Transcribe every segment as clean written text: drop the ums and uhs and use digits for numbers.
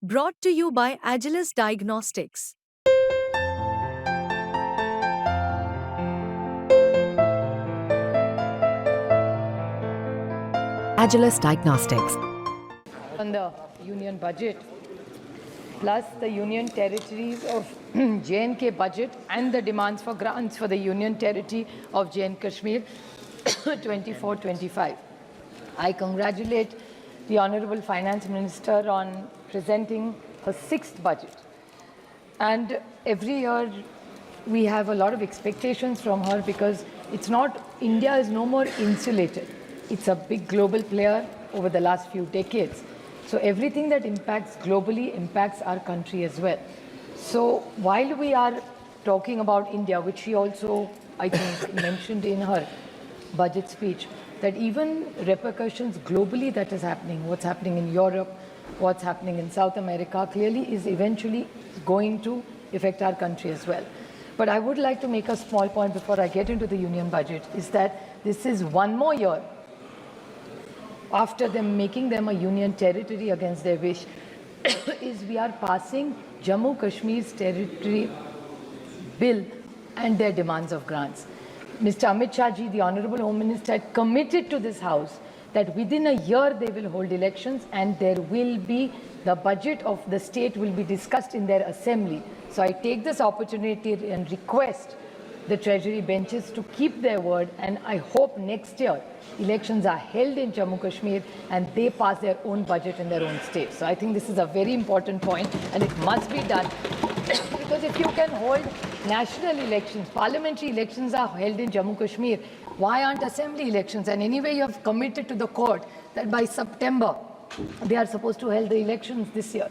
Brought to you by Agilus Diagnostics. Agilus Diagnostics. On the union budget, plus the union territories of J&K budget and the demands for grants for the union territory of J&K Kashmir 24-25. I congratulate the Honorable Finance Minister on presenting her sixth budget. And every year we have a lot of expectations from her because India is no more insulated. It's a big global player over the last few decades. So everything that impacts globally impacts our country as well. So while we are talking about India, which she also, I think, mentioned in her budget speech, that even repercussions globally that is happening, what's happening in Europe, what's happening in South America, clearly is eventually going to affect our country as well. But I would like to make a small point before I get into the union budget, is that this is one more year after them making them a union territory against their wish, is we are passing Jammu Kashmir's territory bill and their demands of grants. Mr. Amit Shah ji, the Honorable Home Minister, had committed to this House that within a year they will hold elections and there will be, the budget of the state will be discussed in their assembly. So I take this opportunity and request the Treasury benches to keep their word, and I hope next year elections are held in Jammu Kashmir and they pass their own budget in their own state. So I think this is a very important point and it must be done because if you can hold national elections, parliamentary elections are held in Jammu Kashmir, why aren't assembly elections? And anyway, you have committed to the court that by September they are supposed to hold the elections this year.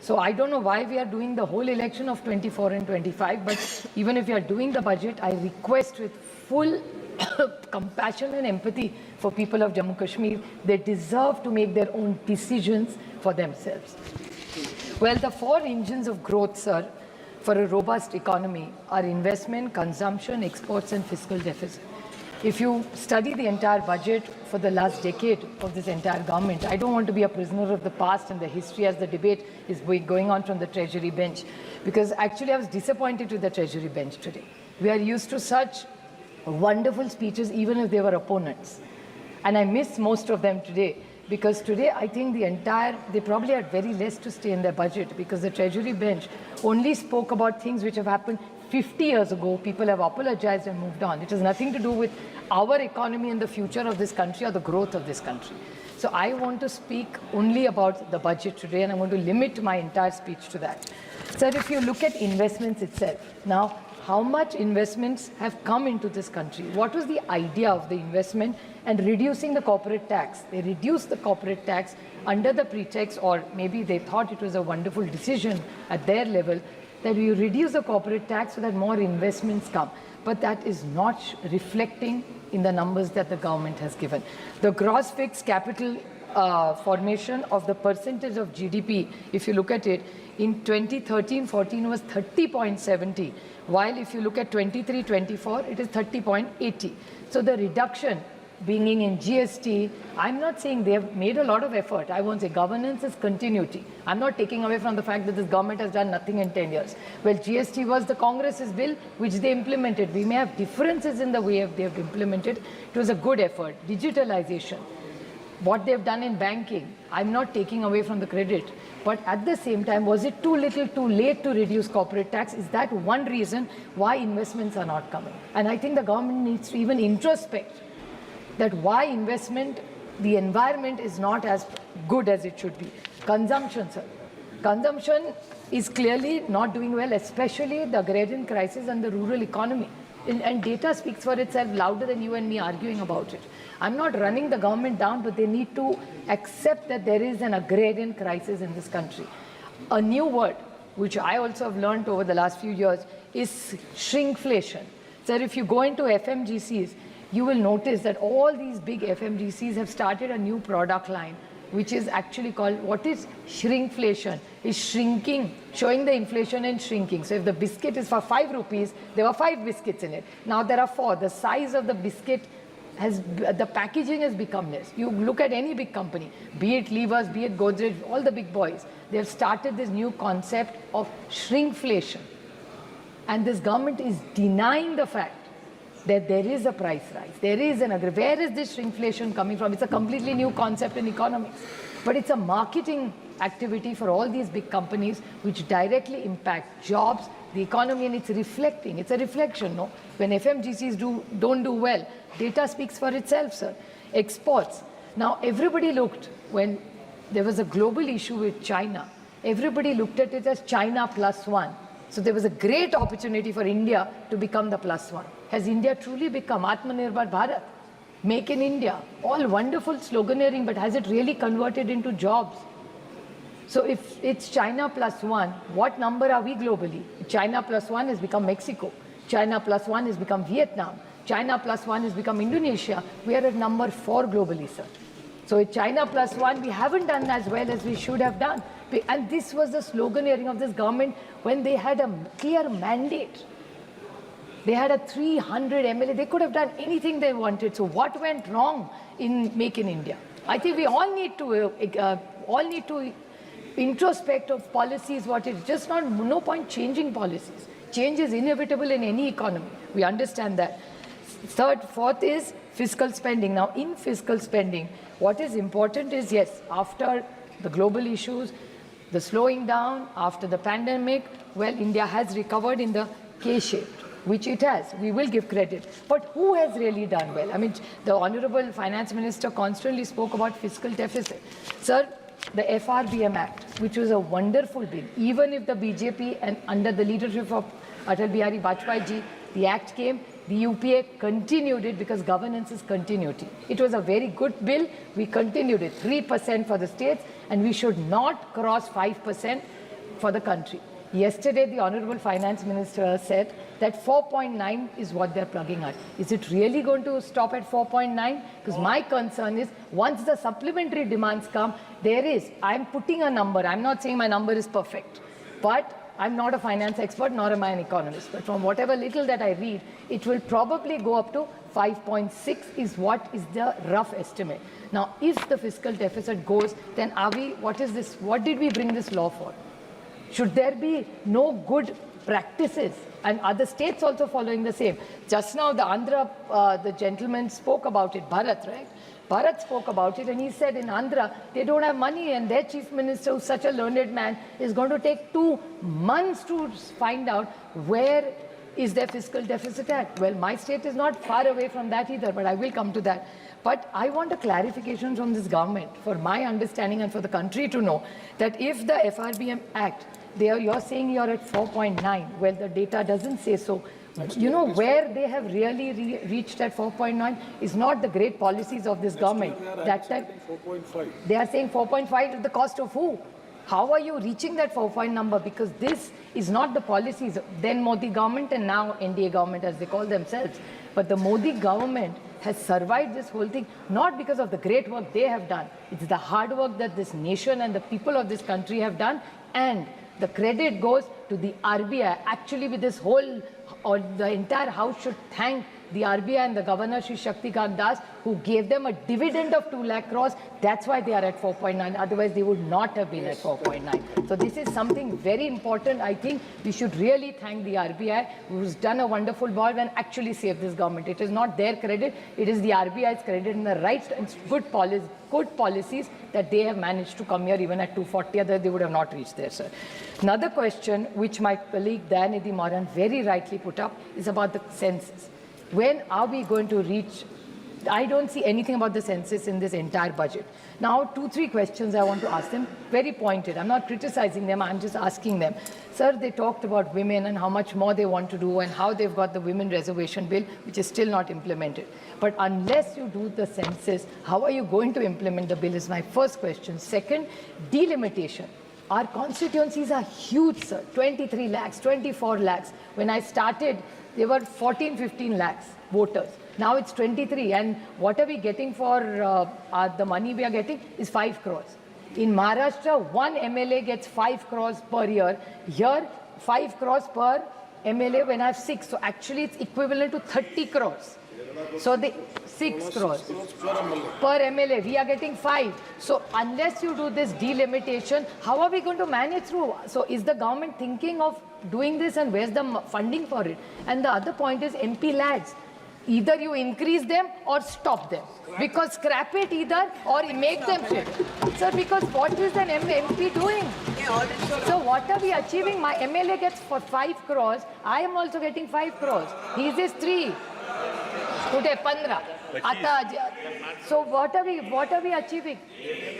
So I don't know why we are doing the whole election of 24 and 25, but even if you are doing the budget, I request with full compassion and empathy for people of Jammu Kashmir. They deserve to make their own decisions for themselves. Well, the four engines of growth, sir, for a robust economy are investment, consumption, exports, and fiscal deficit. If you study the entire budget for the last decade of this entire government, I don't want to be a prisoner of the past and the history as the debate is going on from the Treasury bench, because actually I was disappointed with the Treasury bench today. We are used to such wonderful speeches, even if they were opponents. And I miss most of them today, because today I think they probably had very less to say in their budget, because the Treasury bench only spoke about things which have happened 50 years ago. People have apologized and moved on. It has nothing to do with our economy and the future of this country or the growth of this country. So I want to speak only about the budget today, and I want to limit my entire speech to that. Sir, if you look at investments itself, now how much investments have come into this country? What was the idea of the investment and reducing the corporate tax? They reduced the corporate tax under the pretext, or maybe they thought it was a wonderful decision at their level, that we reduce the corporate tax so that more investments come. But that is not reflecting in the numbers that the government has given. The gross fixed capital formation of the percentage of GDP, if you look at it, in 2013-14 was 30.70, while if you look at 23-24, it is 30.80. So the reduction being in GST, I'm not saying they have made a lot of effort. I won't say governance is continuity. I'm not taking away from the fact that this government has done nothing in 10 years. Well, GST was the Congress's bill, which they implemented. We may have differences in the way they have implemented. It was a good effort. Digitalization, what they've done in banking, I'm not taking away from the credit. But at the same time, was it too little, too late to reduce corporate tax? Is that one reason why investments are not coming? And I think the government needs to even introspect that why investment, the environment is not as good as it should be. Consumption, sir. Consumption is clearly not doing well, especially the agrarian crisis and the rural economy. And data speaks for itself louder than you and me arguing about it. I'm not running the government down, but they need to accept that there is an agrarian crisis in this country. A new word, which I also have learned over the last few years, is shrinkflation. Sir, if you go into FMGCs, you will notice that all these big FMGCs have started a new product line, which is actually called, what is shrinkflation? Is shrinking, showing the inflation and shrinking. So if the biscuit is for 5 rupees, there were 5 biscuits in it. Now there are 4. The size of the biscuit the packaging has become less. You look at any big company, be it Levers, be it Godrej, all the big boys, they've started this new concept of shrinkflation. And this government is denying the fact that there is a price rise. There is where is this shrinkflation coming from? It's a completely new concept in economics. But it's a marketing activity for all these big companies which directly impact jobs, the economy, and it's reflecting. It's a reflection, no? When FMGCs don't do well, data speaks for itself, sir. Exports. Now, everybody looked, when there was a global issue with China, everybody looked at it as China +1. So there was a great opportunity for India to become the +1. Has India truly become Atmanirbhar Bharat? Make in India. All wonderful sloganeering, but has it really converted into jobs? So if it's China +1, what number are we globally? China +1 has become Mexico. China +1 has become Vietnam. China +1 has become Indonesia. We are at number 4 globally, sir. So with China +1, we haven't done as well as we should have done. And this was the sloganeering of this government when they had a clear mandate. They had a 300 MLA. They could have done anything they wanted. So what went wrong in Make in India? I think we all need to introspect of policies. What it's just no point changing policies. Change is inevitable in any economy. We understand that. Fourth is fiscal spending. Now, in fiscal spending, what is important is, yes, after the global issues, the slowing down, after the pandemic, well, India has recovered in the K-shaped, which it has. We will give credit. But who has really done well? I mean, the Honorable Finance Minister constantly spoke about fiscal deficit. Sir, the FRBM Act, which was a wonderful bill, even if the BJP and under the leadership of Atal Bihari Vajpayee ji, the act came, the UPA continued it because governance is continuity. It was a very good bill. We continued it. 3% for the states, and we should not cross 5% for the country. Yesterday, the Honorable Finance Minister said that 4.9 is what they're plugging at. Is it really going to stop at 4.9? Because my concern is once the supplementary demands come, I'm putting a number. I'm not saying my number is perfect, but I'm not a finance expert, nor am I an economist. But from whatever little that I read, it will probably go up to 5.6 is what is the rough estimate. Now, if the fiscal deficit goes, then what is this? What did we bring this law for? Should there be no good practices and other states also following the same? Just now, the Andhra, the gentleman spoke about it, Bharat, right? Bharat spoke about it, and he said in Andhra, they don't have money, and their chief minister, who's such a learned man, is going to take 2 months to find out where is their fiscal deficit at. Well, my state is not far away from that either, but I will come to that. But I want a clarification from this government, for my understanding and for the country to know, that if the FRBM Act, you're saying you're at 4.9, well, the data doesn't say so. You know where they have really reached at 4.9 is not the great policies of this government. That time, 4.5. They are saying 4.5 at the cost of who? How are you reaching that 4 number? Because this is not the policies, then Modi government and now NDA government as they call themselves. But the Modi government has survived this whole thing, not because of the great work they have done. It's the hard work that this nation and the people of this country have done, and the credit goes to the RBI. Actually, with this whole, or the entire house should thank the RBI and the Governor, Shri Shaktikant Das, who gave them a dividend of 2 lakh crores. That's why they are at 4.9. Otherwise, they would not have been at 4.9. So this is something very important. I think we should really thank the RBI, who's done a wonderful job and actually saved this government. It is not their credit. It is the RBI's credit and the right and good policies that they have managed to come here even at 240. Otherwise, they would have not reached there, sir. Another question, which my colleague Dayanidhi Moran very rightly put up, is about the census. When are we going to reach? I don't see anything about the census in this entire budget. Now, 2-3 questions I want to ask them, very pointed. I'm not criticizing them, I'm just asking them. Sir, they talked about women and how much more they want to do and how they've got the women reservation bill, which is still not implemented. But unless you do the census, how are you going to implement the bill is my first question. Second, delimitation. Our constituencies are huge, sir. 23 lakhs, 24 lakhs. When I started, there were 14, 15 lakhs voters. Now it's 23. And what are we getting for the money we are getting is 5 crores. In Maharashtra, one MLA gets 5 crores per year. Here, 5 crores per MLA when I have 6. So actually, it's equivalent to 30 crores. So 6 crores per MLA. We are getting 5. So unless you do this delimitation, how are we going to manage through? So is the government thinking of doing this, and where's the funding for it? And the other point is MP lads. Either you increase them or stop them. Because scrap it either or make them fit. Sir, because what is an MP doing? So what are we achieving? My MLA gets for 5 crores. I am also getting 5 crores. He is 3. Today 15. So what are we achieving?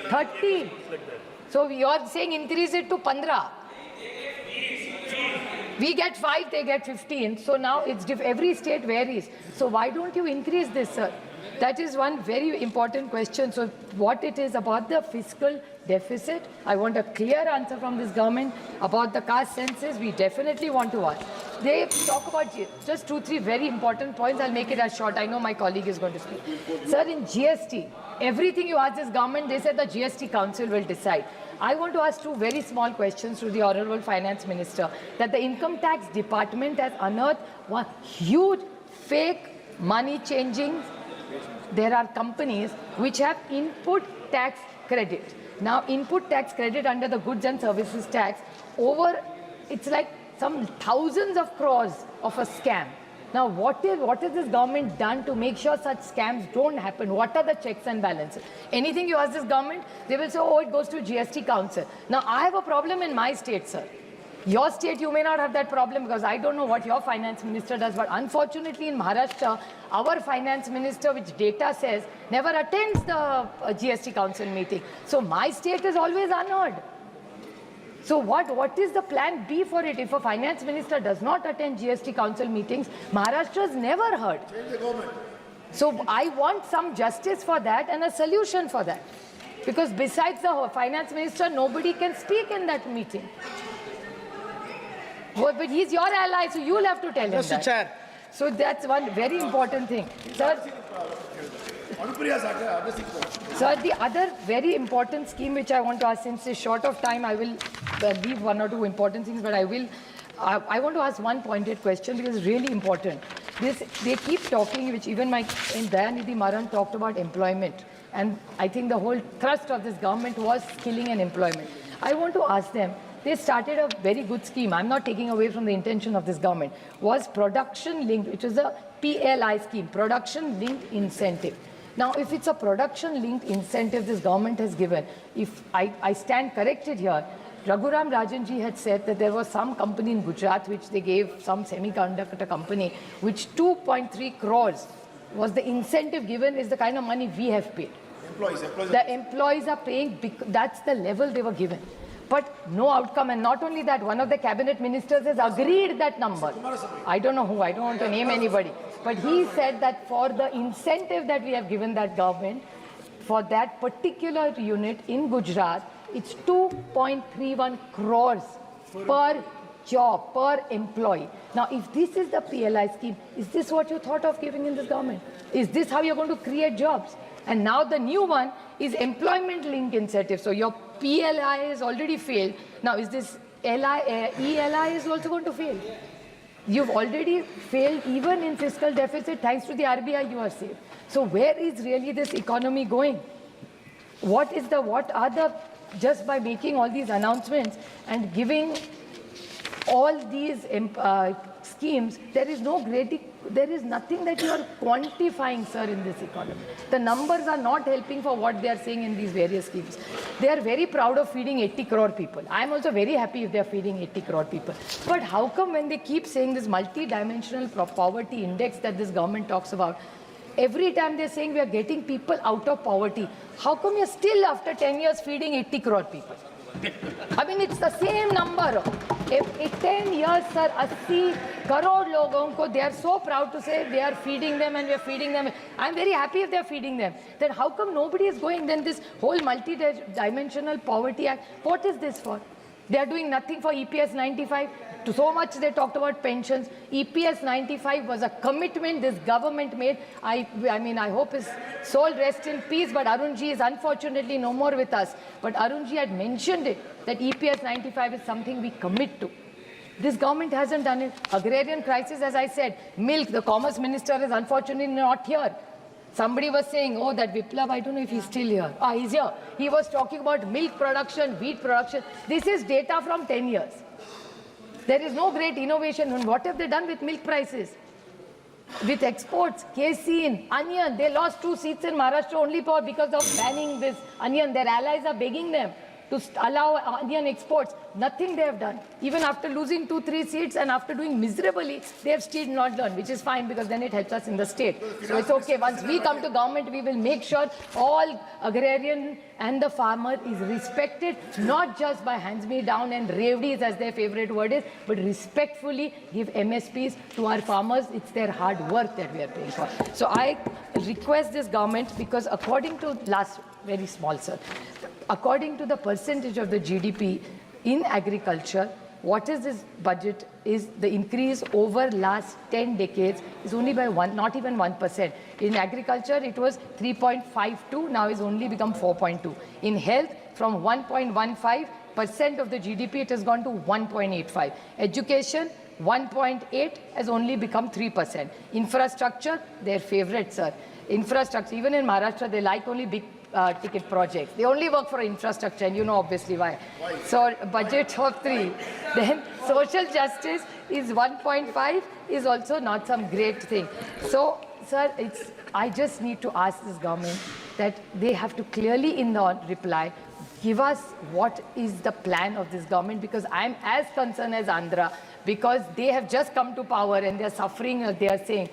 30. So you are saying increase it to 15. We get 5, they get 15. So now it's every state varies. So why don't you increase this, sir? That is one very important question. So what it is about the fiscal deficit, I want a clear answer from this government. About the caste census, we definitely want to ask. They talk about just 2-3 very important points. I'll make it as short. I know my colleague is going to speak. Sir, in GST, everything you ask this government, they said the GST Council will decide. I want to ask 2 very small questions to the Honorable Finance Minister. That the Income Tax Department has unearthed one huge fake money changing. There are companies which have input tax credit. Now, input tax credit under the goods and services tax, it's like some thousands of crores of a scam. Now, what has this government done to make sure such scams don't happen? What are the checks and balances? Anything you ask this government, they will say, oh, it goes to GST Council. Now, I have a problem in my state, sir. Your state, you may not have that problem because I don't know what your finance minister does. But unfortunately, in Maharashtra, our finance minister, which data says, never attends the GST Council meeting. So my state is always unheard. So what is the plan B for it? If a finance minister does not attend GST Council meetings, Maharashtra is never heard. So I want some justice for that and a solution for that. Because besides the finance minister, nobody can speak in that meeting. But he's your ally, so you'll have to tell him that. Chair. So that's one very important thing. Sir, the other very important scheme which I want to ask, since it's short of time, I will leave 1 or 2 important things, but I want to ask one pointed question because it's really important. They keep talking, which even Dayanidhi Maran talked about employment. And I think the whole thrust of this government was skilling and employment. I want to ask them, they started a very good scheme. I'm not taking away from the intention of this government. Was production linked, which is a PLI scheme, production linked incentive. Now, if it's a production linked incentive this government has given, if I stand corrected here, Raghuram Rajanji had said that there was some company in Gujarat which they gave, some semiconductor company, which 2.3 crores was the incentive given, is the kind of money we have paid. The employees are paying, that's the level they were given. But no outcome, and not only that, one of the cabinet ministers has agreed that number. I don't know who, I don't want to name anybody. But he said that for the incentive that we have given that government, for that particular unit in Gujarat, it's 2.31 crores per job, per employee. Now, if this is the PLI scheme, is this what you thought of giving in this government? Is this how you're going to create jobs? And now the new one is employment linked incentive. So your PLI has already failed. Now is this ELI is also going to fail? You've already failed even in fiscal deficit. Thanks to the RBI, you are safe. So where is really this economy going? Just by making all these announcements and giving all these schemes, there is nothing that you are quantifying, sir, in this economy. The numbers are not helping for what they are saying in these various schemes. They are very proud of feeding 80 crore people. I am also very happy if they are feeding 80 crore people. But how come when they keep saying this multi-dimensional poverty index that this government talks about, every time they're saying we are getting people out of poverty, how come you're still after 10 years feeding 80 crore people? I mean, it's the same number. If 10 years, sir, 80 crore logon ko, they are so proud to say they are feeding them and we are feeding them. I'm very happy if they are feeding them. Then how come nobody is going? Then this whole multi-dimensional poverty act, what is this for? They are doing nothing for EPS 95. So much they talked about pensions. EPS 95 was a commitment this government made. I mean, I hope his soul rests in peace, but Arunji is unfortunately no more with us. But Arunji had mentioned it, that EPS 95 is something we commit to. This government hasn't done it. Agrarian crisis, as I said, milk, the commerce minister is unfortunately not here. Somebody was saying, oh, that Viplav, I don't know if he's still here. Ah, he's here. He was talking about milk production, wheat production. This is data from 10 years. There is no great innovation. And what have they done with milk prices? With exports, casein, onion, they lost 2 seats in Maharashtra only because of banning this onion. Their allies are begging them to allow onion exports. Nothing they have done. Even after losing 2-3 seats and after doing miserably, they have still not done, which is fine because then it helps us in the state. So it's okay. Once we come to government, we will make sure all agrarian and the farmer is respected, not just by hands me down and revdies as their favorite word is, but respectfully give MSPs to our farmers. It's their hard work that we are paying for. So I request this government, because according to very small, sir, according to the percentage of the GDP in agriculture, what is this budget is the increase over last 10 decades is only by not even 1%. In agriculture, it was 3.52, now it's only become 4.2. In health, from 1.15% of the GDP, it has gone to 1.85. Education, 1.8 has only become 3%. Infrastructure, their favorite, sir. Infrastructure, even in Maharashtra, they like only big ticket projects. They only work for infrastructure, and you know obviously why. So budget of 3. Then social justice is 1.5, is also not some great thing. So, sir, I just need to ask this government that they have to clearly in the reply give us what is the plan of this government, because I am as concerned as Andhra, because they have just come to power and they are suffering, as they are saying.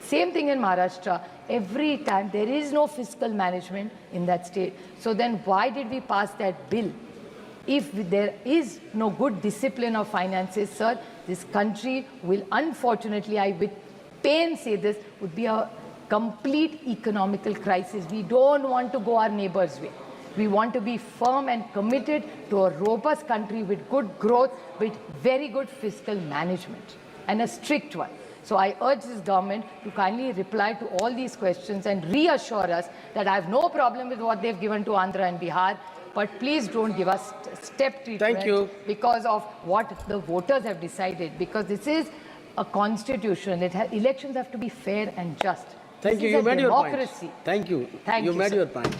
Same thing in Maharashtra. Every time there is no fiscal management in that state. So then why did we pass that bill? If there is no good discipline of finances, sir, this country will unfortunately, I with pain say this, would be a complete economical crisis. We don't want to go our neighbor's way. We want to be firm and committed to a robust country with good growth, with very good fiscal management, and a strict one. So I urge this government to kindly reply to all these questions and reassure us that I have no problem with what they've given to Andhra and Bihar, but please don't give us step treatment because of what the voters have decided, because this is a constitution. Elections have to be fair and just. Thank you. This is You a made your point. democracy. Thank you. Thank you, You made sir. your point.